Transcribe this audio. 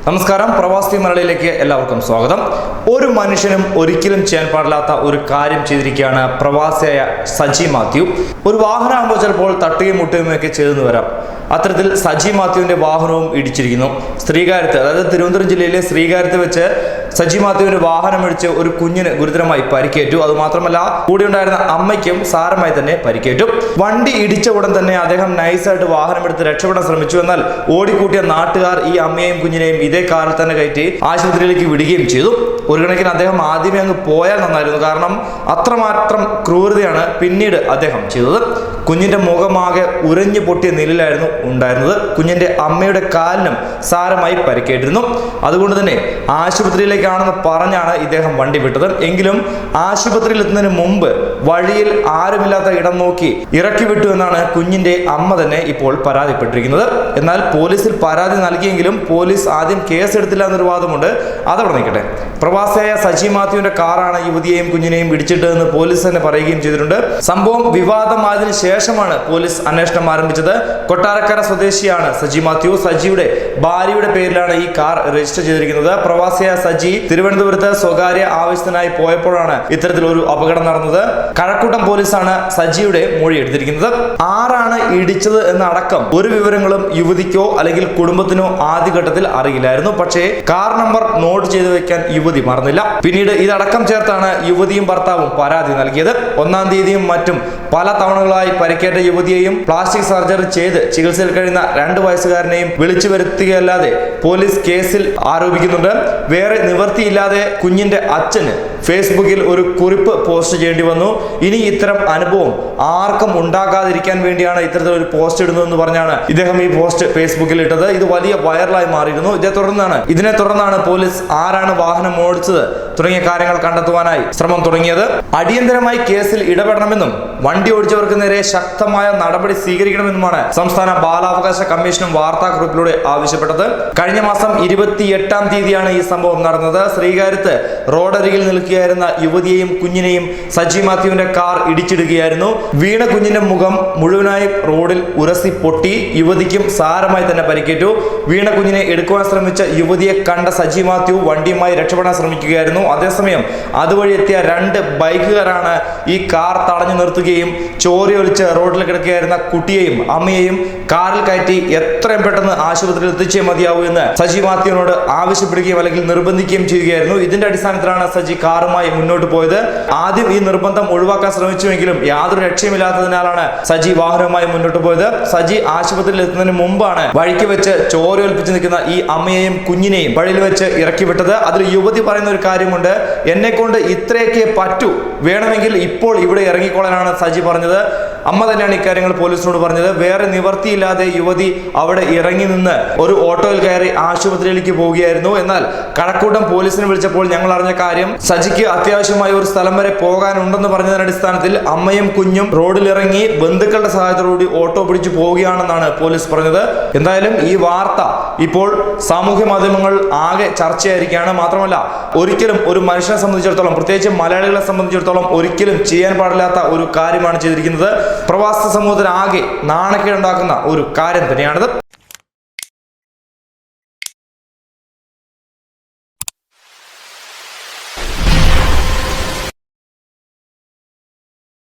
നമസ്കാരം, പ്രവാസി മലയാളിയിലേക്ക് എല്ലാവർക്കും സ്വാഗതം. ഒരു മനുഷ്യനും ഒരിക്കലും ചെയ്യാൻ പാടില്ലാത്ത ഒരു കാര്യം ചെയ്തിരിക്കുകയാണ് പ്രവാസിയായ സജി മാത്യു. ഒരു വാഹനമാകുമ്പോൾ ചിലപ്പോൾ തട്ടുകയും മുട്ടുകയും ഒക്കെ ചെയ്തെന്ന് വരാം. അത്തരത്തിൽ സജി മാത്യുവിന്റെ വാഹനവും ഇടിച്ചിരിക്കുന്നു. ശ്രീകാര്യത്ത്, അതായത് തിരുവനന്തപുരം ജില്ലയിലെ ശ്രീകാര്യത്ത് വെച്ച് സജി മാത്യുവിന്റെ വാഹനം ഇടിച്ച് ഒരു കുഞ്ഞിന് ഗുരുതരമായി പരിക്കേറ്റു. അതുമാത്രമല്ല, കൂടെ ഉണ്ടായിരുന്ന അമ്മയ്ക്കും സാരമായി തന്നെ പരിക്കേറ്റു. വണ്ടി ഇടിച്ച ഉടൻ തന്നെ അദ്ദേഹം നൈസായിട്ട് വാഹനം എടുത്ത് രക്ഷപ്പെടാൻ ശ്രമിച്ചു. എന്നാൽ ഓടിക്കൂട്ടിയ നാട്ടുകാർ ഈ അമ്മയെയും കുഞ്ഞിനെയും ഇതേ കാറിൽ തന്നെ കയറ്റി ആശുപത്രിയിലേക്ക് വിടുകയും ചെയ്തു. ഒരു കണക്കിന് അദ്ദേഹം ആദ്യമേ അങ്ങ് പോയാൽ നന്നായിരുന്നു. കാരണം അത്രമാത്രം ക്രൂരതയാണ് പിന്നീട് അദ്ദേഹം ചെയ്തത്. കുഞ്ഞിന്റെ മുഖമാകെ ഉരഞ്ഞു പൊട്ടിയ നിലയിലായിരുന്നു ഉണ്ടായിരുന്നത്. കുഞ്ഞിന്റെ അമ്മയുടെ കാലിനും സാരമായി പരിക്കേറ്റിരുന്നു. അതുകൊണ്ട് തന്നെ ആശുപത്രിയിലേക്കാണെന്ന് പറഞ്ഞാണ് ഇദ്ദേഹം വണ്ടി വിട്ടത്. എങ്കിലും ആശുപത്രിയിൽ എത്തുന്നതിന് മുമ്പ് വഴിയിൽ ആരുമില്ലാത്ത ഇടം നോക്കി ഇറക്കി വിട്ടു എന്നാണ് കുഞ്ഞിന്റെ അമ്മ തന്നെ ഇപ്പോൾ പരാതിപ്പെട്ടിരിക്കുന്നത്. എന്നാൽ പോലീസിൽ പരാതി നൽകിയെങ്കിലും പോലീസ് ആദ്യം കേസെടുത്തില്ല എന്നൊരു വാദമുണ്ട്. അതവിടെ നിൽക്കട്ടെ. പ്രവാസിയായ സജി മാത്യുവിന്റെ കാറാണ് യുവതിയെയും കുഞ്ഞിനെയും ഇടിച്ചിട്ടതെന്ന് പോലീസ് തന്നെ പറയുകയും ചെയ്തിട്ടുണ്ട്. സംഭവം വിവാദമായതിനു ശേഷമാണ് പോലീസ് അന്വേഷണം ആരംഭിച്ചത്. കൊട്ടാരക്കര സ്വദേശിയാണ് സജി മാത്യു. സജിയുടെ ഭാര്യയുടെ പേരിലാണ് ഈ കാർ രജിസ്റ്റർ ചെയ്തിരിക്കുന്നത്. പ്രവാസിയായ സജി തിരുവനന്തപുരത്ത് സ്വകാര്യ ആവശ്യത്തിനായി പോയപ്പോഴാണ് ഇത്തരത്തിലൊരു അപകടം നടന്നത്. കഴക്കൂട്ടം പോലീസാണ് സജിയുടെ മൊഴി എടുത്തിരിക്കുന്നത്. ആരാണ് ഇടിച്ചത് എന്നടക്കം ഒരു വിവരങ്ങളും യുവതിക്കോ അല്ലെങ്കിൽ കുടുംബത്തിനോ ആദ്യഘട്ടത്തിൽ അറിയില്ലായിരുന്നു. പക്ഷേ കാർ നമ്പർ നോട്ട് ചെയ്തു വെക്കാൻ യുവതി മറന്നില്ല. പിന്നീട് ഇതടക്കം ചേർത്താണ് യുവതിയും ഭർത്താവും പരാതി നൽകിയത്. 1-ാം തീയതിയും മറ്റും പല തവണകളായി പരിക്കേറ്റ യുവതിയെയും പ്ലാസ്റ്റിക് സർജറി ചെയ്ത് ചികിത്സയിൽ കഴിയുന്ന 2 വയസ്സുകാരനെയും വിളിച്ചു വരുത്തുകയല്ലാതെ പോലീസ് കേസിൽ ആരോപിക്കുന്നുണ്ട്. വേറെ നിവൃത്തിയില്ലാതെ കുഞ്ഞിന്റെ അച്ഛന് ഫേസ്ബുക്കിൽ ഒരു കുറിപ്പ് പോസ്റ്റ് ചെയ്യേണ്ടി വന്നു. ഇനി ഇത്തരം അനുഭവം ആർക്കും ഉണ്ടാകാതിരിക്കാൻ വേണ്ടിയാണ് ഇത്തരത്തിലൊരു പോസ്റ്റ് ഇടുന്നതെന്ന് പറഞ്ഞാണ് ഇദ്ദേഹം ഈ പോസ്റ്റ് ഫേസ്ബുക്കിൽ ഇട്ടത്. ഇത് വലിയ വൈറലായി മാറിയിരുന്നു. ഇതിനെ തുടർന്നാണ് പോലീസ് ആരാണ് വാഹനം ഓടിച്ചത് തുടങ്ങിയ കാര്യങ്ങൾ കണ്ടെത്തുവാനായി ശ്രമം തുടങ്ങിയത്. അടിയന്തരമായി കേസിൽ ഇടപെടണമെന്നും വണ്ടി ഓടിച്ചവർക്ക് നേരെ ശക്തമായ നടപടി സ്വീകരിക്കണമെന്നുമാണ് സംസ്ഥാന ബാലാവകാശ കമ്മീഷനും വാർത്താക്കുറിപ്പിലൂടെ ആവശ്യപ്പെട്ടത്. കഴിഞ്ഞ മാസം 28-ാം തീയതിയാണ് ഈ സംഭവം നടന്നത്. ശ്രീകാര്യത്ത് റോഡരികിൽ നിൽക്കുകയായിരുന്ന യുവതിയെയും കുഞ്ഞിനെയും സജി മാത്യുവിന്റെ കാർ ഇടിച്ചിടുകയായിരുന്നു. വീണ കുഞ്ഞിന്റെ മുഖം മുഴുവനായി റോഡിൽ ഉരസി പൊട്ടി. യുവതിക്കും സാരമായി തന്നെ പരിക്കേറ്റു. വീണ കുഞ്ഞിനെ എടുക്കുവാൻ ശ്രമിച്ച യുവതിയെ കണ്ട സജി മാത്യു വണ്ടിയുമായി രക്ഷപ്പെടാൻ ശ്രമിക്കുകയായിരുന്നു. അതേസമയം അതുവഴി എത്തിയ 2 ബൈക്കുകാരാണ് ഈ കാർ തടഞ്ഞു നിർത്തുകയും ചോരയൊലിച്ച് റോഡിൽ കിടക്കുകയായിരുന്ന കുട്ടിയെയും അമ്മയെയും കാറിൽ കയറ്റി എത്രയും പെട്ടെന്ന് ആശുപത്രിയിൽ എത്തിച്ചേ മതിയാവൂ എന്ന് സജി മാത്യുവിനോട് ആവശ്യപ്പെടുകയും അല്ലെങ്കിൽ നിർബന്ധിക്കുകയും ചെയ്യുകയായിരുന്നു. ഇതിന്റെ അടിസ്ഥാനത്തിലാണ് സജി കാറുമായി മുന്നോട്ട് പോയത്. ആദ്യം ഈ നിർബന്ധം ഒഴിവാക്കാൻ ശ്രമിച്ചുവെങ്കിലും യാതൊരു രക്ഷയുമില്ലാത്തതിനാലാണ് സജി വാഹനവുമായി മുന്നോട്ട് പോയത്. സജി ആശുപത്രിയിൽ എത്തുന്നതിന് മുമ്പാണ് വഴിക്ക് വെച്ച് ചോരയൊലിപ്പിച്ച് നിൽക്കുന്ന ഈ അമ്മയെയും കുഞ്ഞിനെയും വഴിയിൽ വെച്ച് ഇറക്കി വിട്ടത്. അതിൽ യുവതി പറയുന്ന ഒരു കാര്യമുണ്ട്, എന്നെ കൊണ്ട് ഇത്രയൊക്കെ പറ്റൂ, വേണമെങ്കിൽ ഇപ്പോൾ ഇവിടെ ഇറങ്ങിക്കോളാനാണ് സജി പറഞ്ഞത്. അമ്മ തന്നെയാണ് ഇക്കാര്യങ്ങൾ പോലീസിനോട് പറഞ്ഞത്. വേറെ നിവർത്തിയില്ലാതെ യുവതി അവിടെ ഇറങ്ങി നിന്ന് ഒരു ഓട്ടോയിൽ കയറി ആശുപത്രിയിലേക്ക് പോവുകയായിരുന്നു. എന്നാൽ കഴക്കൂട്ടം പോലീസിനെ വിളിച്ചപ്പോൾ ഞങ്ങൾ അറിഞ്ഞ കാര്യം, സജിക്ക് അത്യാവശ്യമായി ഒരു സ്ഥലം വരെ പോകാനുണ്ടെന്ന് പറഞ്ഞതിന്റെ അടിസ്ഥാനത്തിൽ അമ്മയും കുഞ്ഞും റോഡിലിറങ്ങി ബന്ധുക്കളുടെ സഹായത്തോടുകൂടി ഓട്ടോ പിടിച്ചു പോവുകയാണെന്നാണ് പോലീസ് പറഞ്ഞത്. എന്തായാലും ഈ വാർത്ത ഇപ്പോൾ സാമൂഹ്യ മാധ്യമങ്ങൾ ആകെ ചർച്ചയായിരിക്കുകയാണ്. മാത്രമല്ല, ഒരിക്കലും ഒരു മനുഷ്യനെ സംബന്ധിച്ചിടത്തോളം, പ്രത്യേകിച്ച് മലയാളികളെ സംബന്ധിച്ചിടത്തോളം ഒരിക്കലും ചെയ്യാൻ പാടില്ലാത്ത ഒരു കാര്യമാണ് ചെയ്തിരിക്കുന്നത്. പ്രവാസി സമൂഹത്തിന് ആകെ നാണക്കേടുണ്ടാക്കുന്ന ഒരു കാര്യം തന്നെയാണിത്.